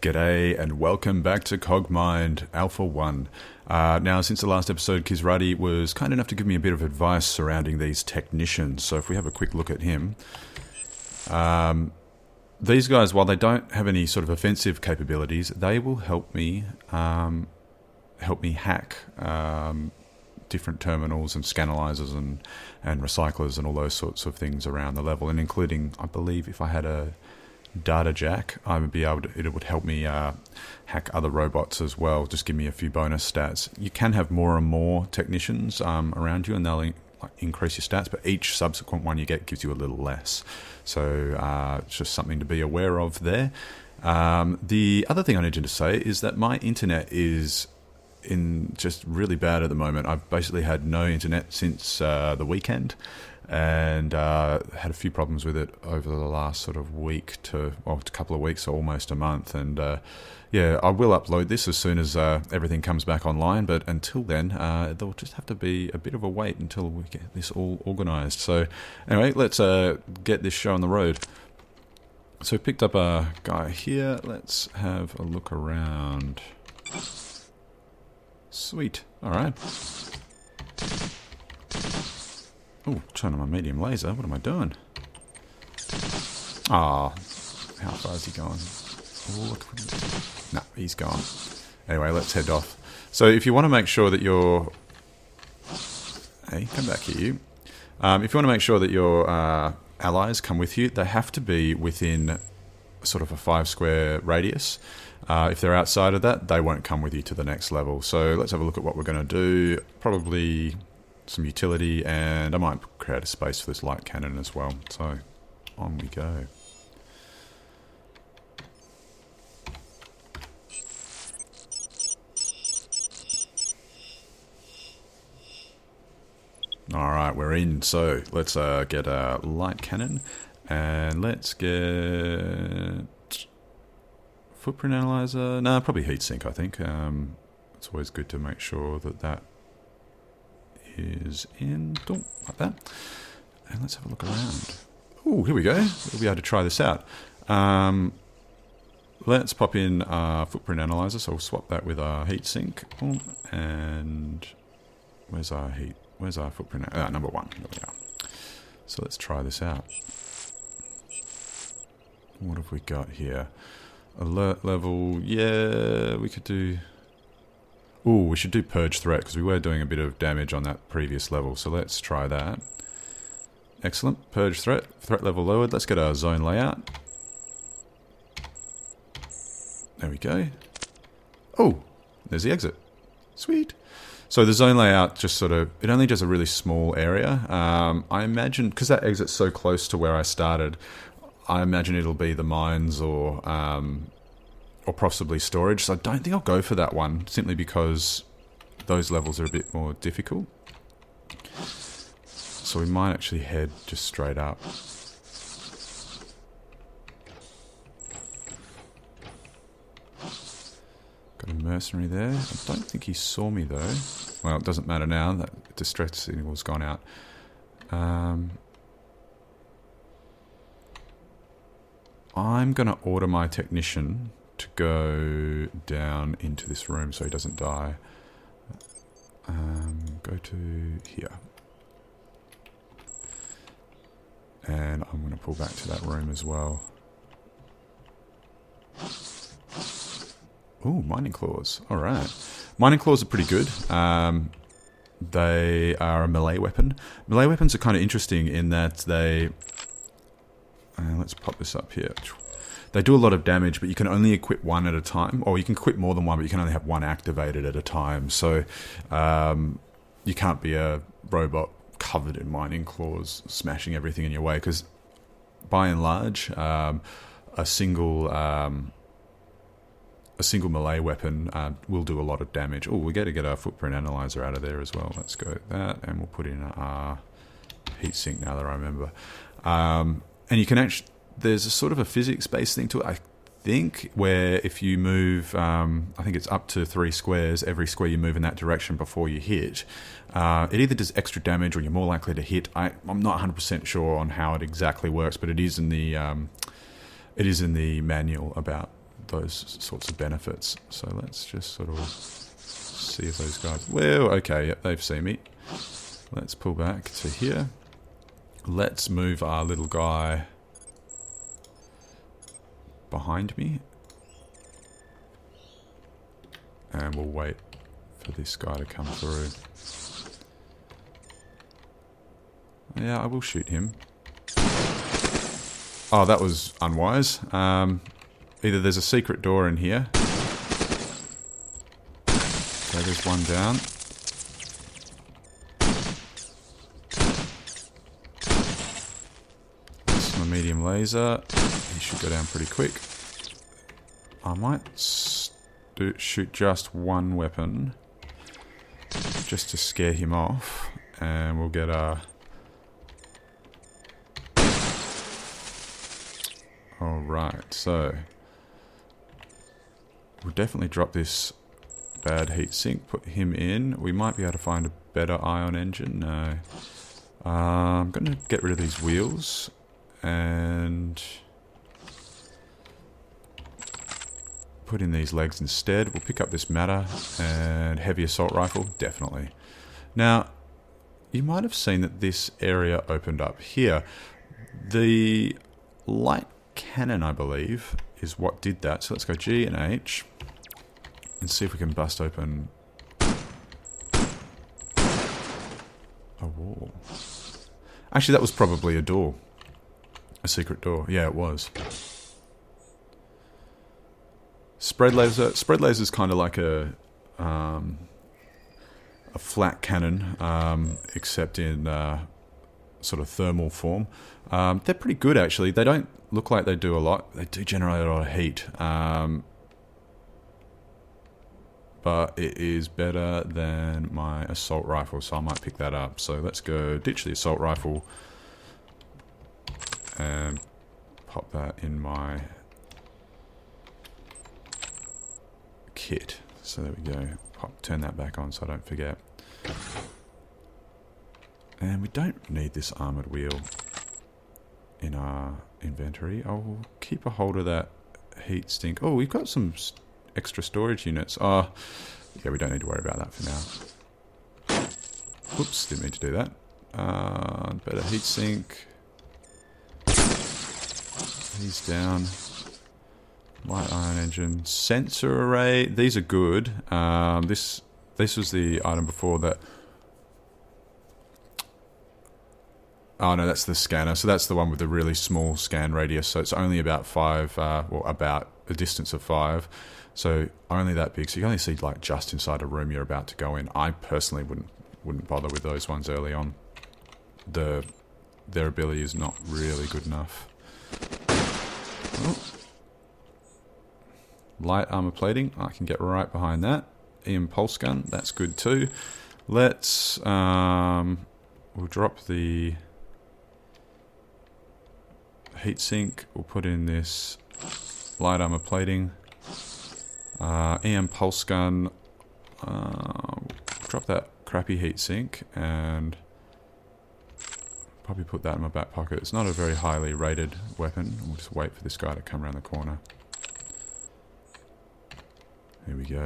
G'day and welcome back to Cogmind Alpha 1. Now, since the last episode, Kizrati was kind enough to give me a bit of advice surrounding these technicians. So if we have a quick look at him, these guys, while they don't have any sort of offensive capabilities, they will help me hack different terminals and scanalyzers and recyclers and all those sorts of things around the level, and including, I believe, if I had a data jack, I would be able to, it would help me hack other robots as well, just give me a few bonus stats. You can have more and more technicians around you and they'll increase your stats, but each subsequent one you get gives you a little less. So it's just something to be aware of there. The other thing I need to say is that my internet is just really bad at the moment. I've basically had no internet since the weekend, and had a few problems with it over the last sort of a couple of weeks, or almost a month. And yeah, I will upload this as soon as everything comes back online, but until then there'll just have to be a bit of a wait until we get this all organised. So anyway, let's get this show on the road. So picked up a guy here. Let's have a look around. Sweet. Alright. Oh, turn on my medium laser. What am I doing? Ah, how far is he going? Oh, look. No, he's gone. Anyway, let's head off. So if you want to make sure that your... Hey, come back here, you. If you want to make sure that your allies come with you, they have to be within sort of a 5 square radius. If they're outside of that, they won't come with you to the next level. So let's have a look at what we're going to do. Probably some utility, and I might create a space for this light cannon as well. So on we go. Alright, we're in. So let's get a light cannon, and let's get footprint analyzer. No, probably heatsink, I think. It's always good to make sure that that is in, like that. And let's have a look around. Oh, here we go. We'll be able to try this out. Let's pop in our footprint analyzer. So we'll swap that with our heatsink. And where's our footprint? Number 1. There we are. So let's try this out. What have we got here? Alert level. Yeah, we could do... Ooh, we should do purge threat, because we were doing a bit of damage on that previous level. So let's try that. Excellent. Purge threat. Threat level lowered. Let's get our zone layout. There we go. Oh, there's the exit. Sweet. So the zone layout just sort of... It only does a really small area. I imagine, because that exit's so close to where I started, I imagine it'll be the mines or possibly storage. So I don't think I'll go for that one, simply because those levels are a bit more difficult. So we might actually head just straight up. Got a mercenary there. I don't think he saw me though. Well, it doesn't matter now. That distress signal's gone out. I'm going to order my technician to go down into this room so he doesn't die. Go to here. And I'm going to pull back to that room as well. Ooh, mining claws. Alright. Mining claws are pretty good. They are a melee weapon. Melee weapons are kind of interesting in that they... let's pop this up here. They do a lot of damage, but you can only equip one at a time. Or you can equip more than one, but you can only have one activated at a time. So you can't be a robot covered in mining claws, smashing everything in your way. Because by and large, a single melee weapon will do a lot of damage. Oh, we got to get our footprint analyzer out of there as well. Let's go with that, and we'll put in our heatsink now that I remember. And you can actually... There's a sort of a physics-based thing to it, I think, where if you move, I think it's up to 3 squares, every square you move in that direction before you hit, it either does extra damage or you're more likely to hit. I'm not 100% sure on how it exactly works, but it is in the manual about those sorts of benefits. So let's just sort of see if those guys... Well, okay, yep, they've seen me. Let's pull back to here. Let's move our little guy behind me. And we'll wait for this guy to come through. Yeah, I will shoot him. Oh, that was unwise. Either there's a secret door in here. So there's one down. That's my medium laser. He should go down pretty quick. I might shoot just one weapon. Just to scare him off. And we'll get a... Alright, so... We'll definitely drop this bad heatsink, put him in. We might be able to find a better ion engine. No. I'm going to get rid of these wheels. And... put in these legs instead. We'll pick up this matter and heavy assault rifle, definitely. Now, you might have seen that this area opened up here. The light cannon, I believe, is what did that. So let's go G and H and see if we can bust open a wall. Actually, that was probably a door. A secret door. Yeah, it was. Spread laser. Spread laser is kind of like a flat cannon, except in sort of thermal form. They're pretty good, actually. They don't look like they do a lot. They do generate a lot of heat, but it is better than my assault rifle, so I might pick that up. So let's go ditch the assault rifle and pop that in my kit. So there we go. Turn that back on so I don't forget. And we don't need this armoured wheel in our inventory. I'll keep a hold of that heat stink. Oh, we've got some extra storage units. Oh, yeah, we don't need to worry about that for now. Oops, didn't mean to do that. Better heat sink. He's down. Light ion engine, sensor array. These are good. This was the item before that. Oh no, that's the scanner. So that's the one with the really small scan radius. So it's only about 5, well, about a distance of 5. So only that big. So you can only see like just inside a room you're about to go in. I personally wouldn't bother with those ones early on. Their ability is not really good enough. Oh. Light armor plating, I can get right behind that. EM pulse gun, that's good too. Let's, we'll drop the heatsink. We'll put in this light armor plating. EM pulse gun, drop that crappy heatsink and probably put that in my back pocket. It's not a very highly rated weapon. We'll just wait for this guy to come around the corner. Here we go.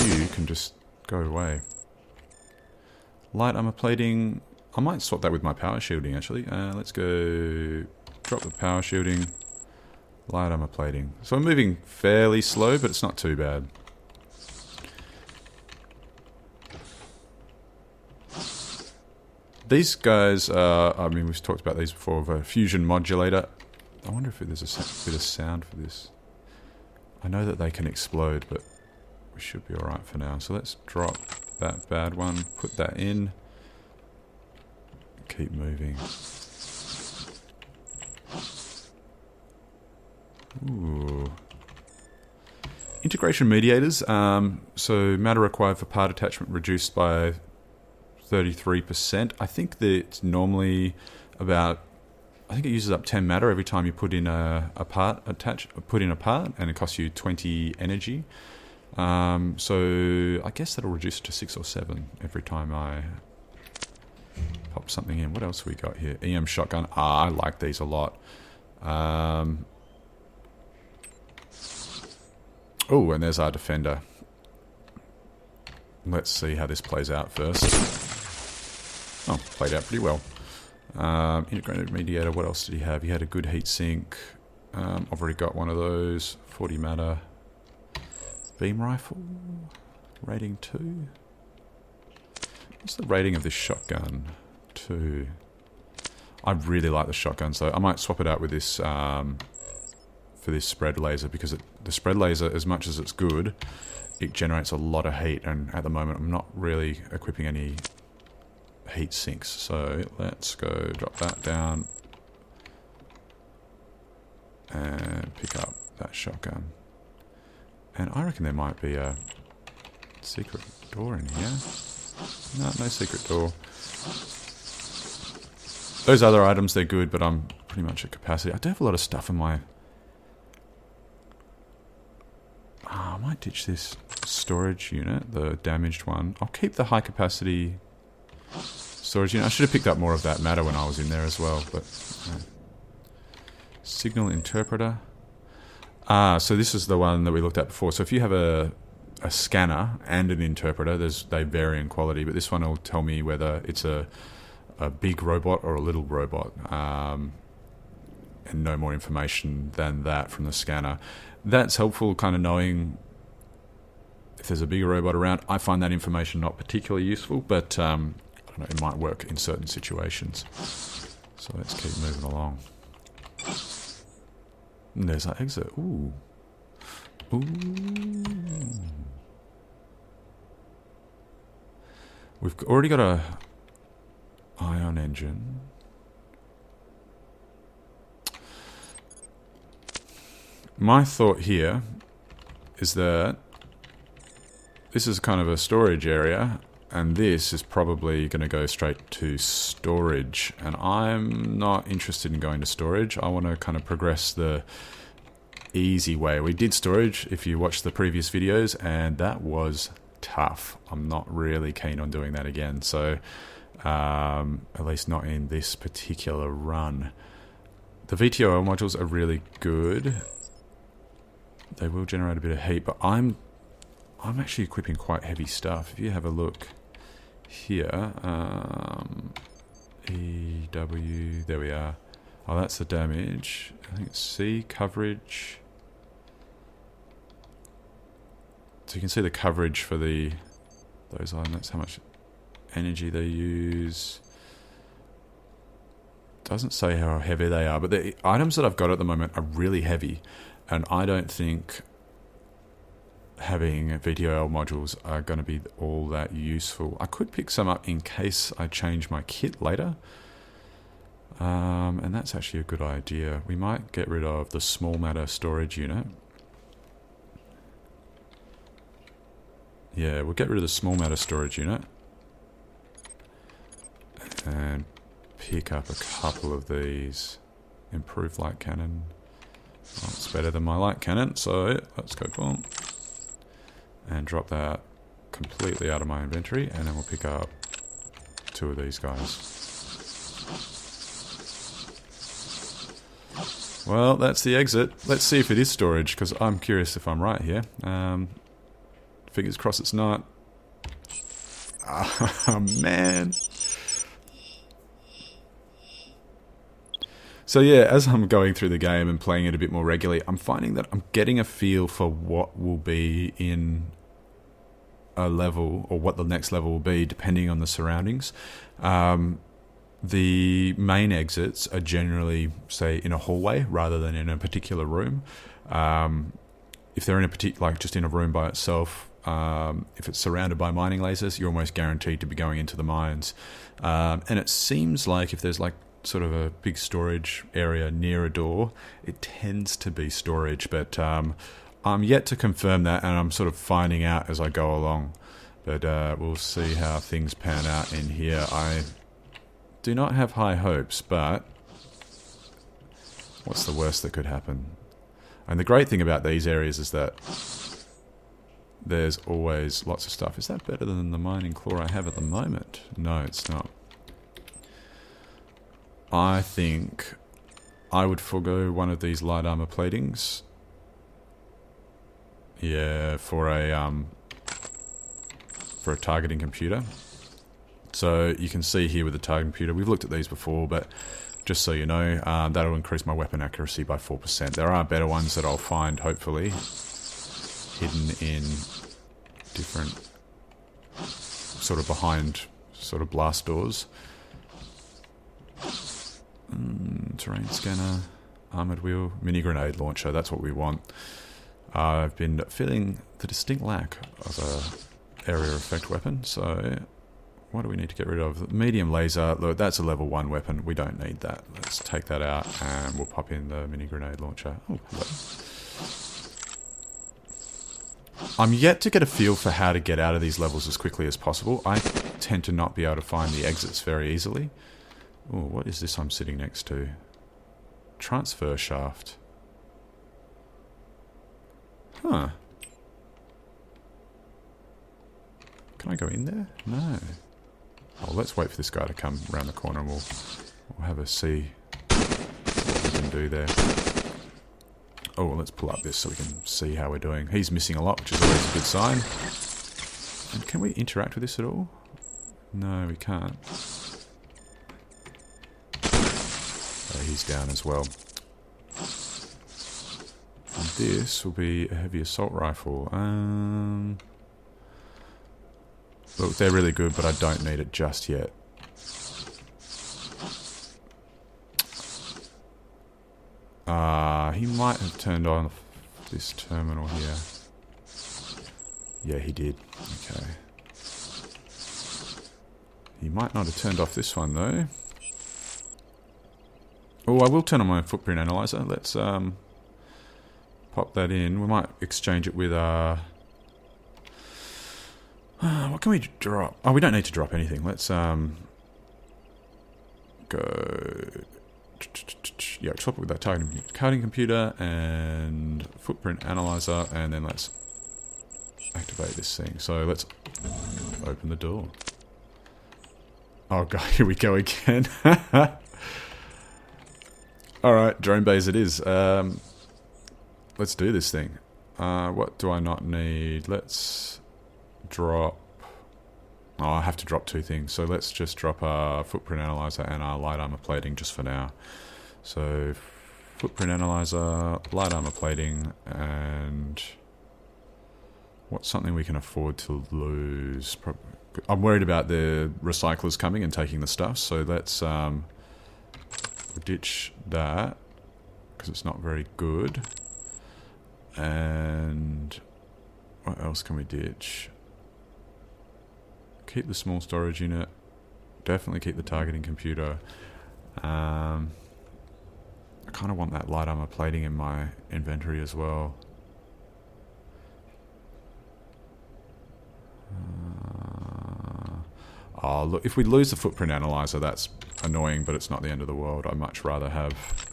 You can just go away. Light armor plating. I might swap that with my power shielding, actually. Let's go drop the power shielding. Light armor plating. So I'm moving fairly slow, but it's not too bad. These guys, I mean, we've talked about these before, of a fusion modulator. I wonder if there's a bit of sound for this. I know that they can explode, but we should be alright for now. So let's drop that bad one, put that in, keep moving. Ooh. Integration mediators. So matter required for part attachment reduced by 33%. I think that it's normally about... I think it uses up 10 matter every time you put in a part, and it costs you 20 energy. So I guess that'll reduce it to 6 or 7 every time I pop something in. What else we got here? EM shotgun. I like these a lot. Oh, and there's our defender. Let's see how this plays out first. Oh, played out pretty well. Integrated mediator, what else did he have? He had a good heat sink. I've already got one of those. 40 matter. Beam rifle. Rating 2. What's the rating of this shotgun? 2. I really like the shotgun, so I might swap it out with this for this spread laser, because the spread laser, as much as it's good, it generates a lot of heat, and at the moment I'm not really equipping any heat sinks. So let's go drop that down and pick up that shotgun. And I reckon there might be a secret door in here. No, no secret door. Those other items, they're good, but I'm pretty much at capacity. I do have a lot of stuff in my... I might ditch this storage unit, the damaged one. I'll keep the high capacity storage unit. I should have picked up more of that matter when I was in there as well, but... Signal interpreter. So this is the one that we looked at before. So if you have a scanner and an interpreter, they vary in quality, but this one will tell me whether it's a big robot or a little robot, and no more information than that from the scanner. That's helpful, kind of knowing if there's a bigger robot around. I find that information not particularly useful, but I don't know, it might work in certain situations. So let's keep moving along. And there's our exit. Ooh. Ooh. We've already got a ion engine. My thought here is that this is kind of a storage area, and this is probably going to go straight to storage, and I'm not interested in going to storage. I want to kind of progress the easy way. We did storage, if you watched the previous videos, and that was tough. I'm not really keen on doing that again, so at least not in this particular run. The VTOL modules are really good. They will generate a bit of heat, but I'm actually equipping quite heavy stuff. If you have a look here, EW, there we are. Oh, that's the damage. I think it's C, coverage. So you can see the coverage for those items. That's how much energy they use. Doesn't say how heavy they are, but the items that I've got at the moment are really heavy, and I don't think having VTOL modules are going to be all that useful. I could pick some up in case I change my kit later, and that's actually a good idea. We might get rid of the small matter storage unit. Yeah, we'll get rid of the small matter storage unit and pick up a couple of these. Improved light cannon. Well, it's better than my light cannon, so let's go boom. And drop that completely out of my inventory, and then we'll pick up 2 of these guys. Well, that's the exit. Let's see if it is storage, because I'm curious if I'm right here. Fingers crossed it's not. Oh, man. So yeah, as I'm going through the game and playing it a bit more regularly, I'm finding that I'm getting a feel for what will be in a level, or what the next level will be, depending on the surroundings. The main exits are generally, say, in a hallway rather than in a particular room. If they're in a particular, like just in a room by itself, if it's surrounded by mining lasers, you're almost guaranteed to be going into the mines. And it seems like if there's like sort of a big storage area near a door, it tends to be storage, but I'm yet to confirm that, and I'm sort of finding out as I go along. But we'll see how things pan out in here. I do not have high hopes, but what's the worst that could happen? And the great thing about these areas is that there's always lots of stuff. Is that better than the mining claw I have at the moment? No, it's not. I think I would forgo one of these light armor platings. Yeah, for a targeting computer. So you can see here with the targeting computer, we've looked at these before, but just so you know, that'll increase my weapon accuracy by 4%. There are better ones that I'll find, hopefully, hidden in different, sort of behind, sort of blast doors. Terrain scanner, armoured wheel, mini grenade launcher, that's what we want. I've been feeling the distinct lack of a area effect weapon, so what do we need to get rid of? Medium laser, look, that's a level 1 weapon, we don't need that. Let's take that out and we'll pop in the mini grenade launcher. Oh, hello. I'm yet to get a feel for how to get out of these levels as quickly as possible. I tend to not be able to find the exits very easily. Oh, what is this I'm sitting next to? Transfer shaft. Huh. Can I go in there? No. Oh, let's wait for this guy to come around the corner and we'll have a see what we can do there. Oh, well, let's pull up this so we can see how we're doing. He's missing a lot, which is always a good sign. And can we interact with this at all? No, we can't. Oh, he's down as well. And this will be a heavy assault rifle. Look, they're really good, but I don't need it just yet. He might have turned on this terminal here. Yeah, he did. Okay. He might not have turned off this one, though. Oh, I will turn on my footprint analyzer. Let's pop that in. We might exchange it with what can we drop? Oh, we don't need to drop anything. Let's go. Yeah, swap it with that targeting computer and footprint analyzer, and then let's activate this thing. So let's open the door. Oh god, here we go again. Alright, drone bays it is. Let's do this thing. What do I not need? Let's drop... Oh, I have to drop 2 things. So let's just drop our footprint analyzer and our light armor plating just for now. So footprint analyzer, light armor plating, and what's something we can afford to lose? I'm worried about the recyclers coming and taking the stuff, so let's ditch that because it's not very good. And what else can we ditch? Keep the small storage unit. Definitely keep the targeting computer. I kind of want that light armor plating in my inventory as well. Oh, look, if we lose the footprint analyzer, that's annoying, but it's not the end of the world. I'd much rather have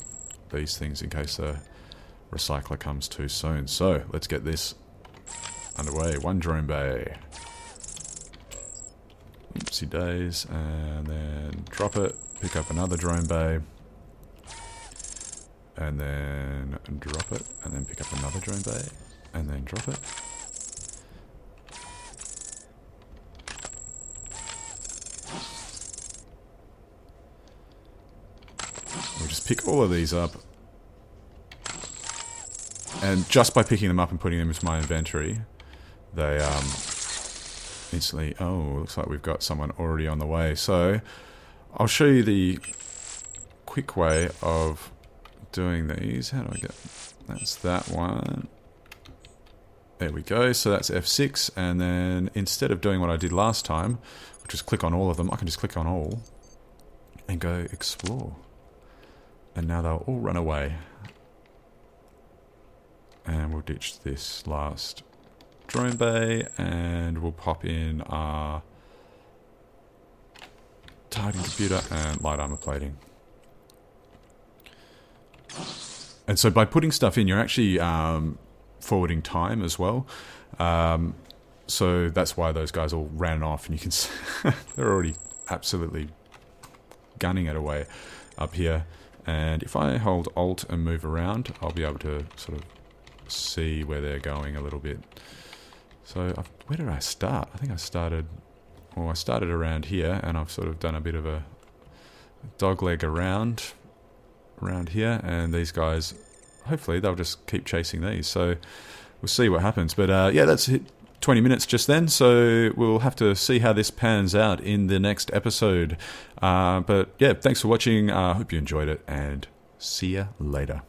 these things in case the recycler comes too soon. So, let's get this underway. 1 drone bay. Oopsie days, and then drop it, pick up another drone bay, and then drop it, and then pick up another drone bay, and then drop it. We'll just pick all of these up, and just by picking them up and putting them into my inventory, they instantly, oh, looks like we've got someone already on the way. So I'll show you the quick way of doing these. How do I get, that's that one. There we go. So that's F6, and then instead of doing what I did last time, which is click on all of them, I can just click on all and go explore. And now they'll all run away. And we'll ditch this last drone bay, and we'll pop in our targeting computer and light armor plating. And so by putting stuff in, you're actually forwarding time as well. So that's why those guys all ran off, and you can see they're already absolutely gunning it away up here. And if I hold Alt and move around, I'll be able to sort of see where they're going a little bit. So where did I start? I think I started around here, and I've sort of done a bit of a dogleg around here, and these guys, hopefully they'll just keep chasing these. So we'll see what happens. But yeah, that's it. 20 minutes just then, so we'll have to see how this pans out in the next episode. But yeah, thanks for watching. I hope you enjoyed it, and see ya later.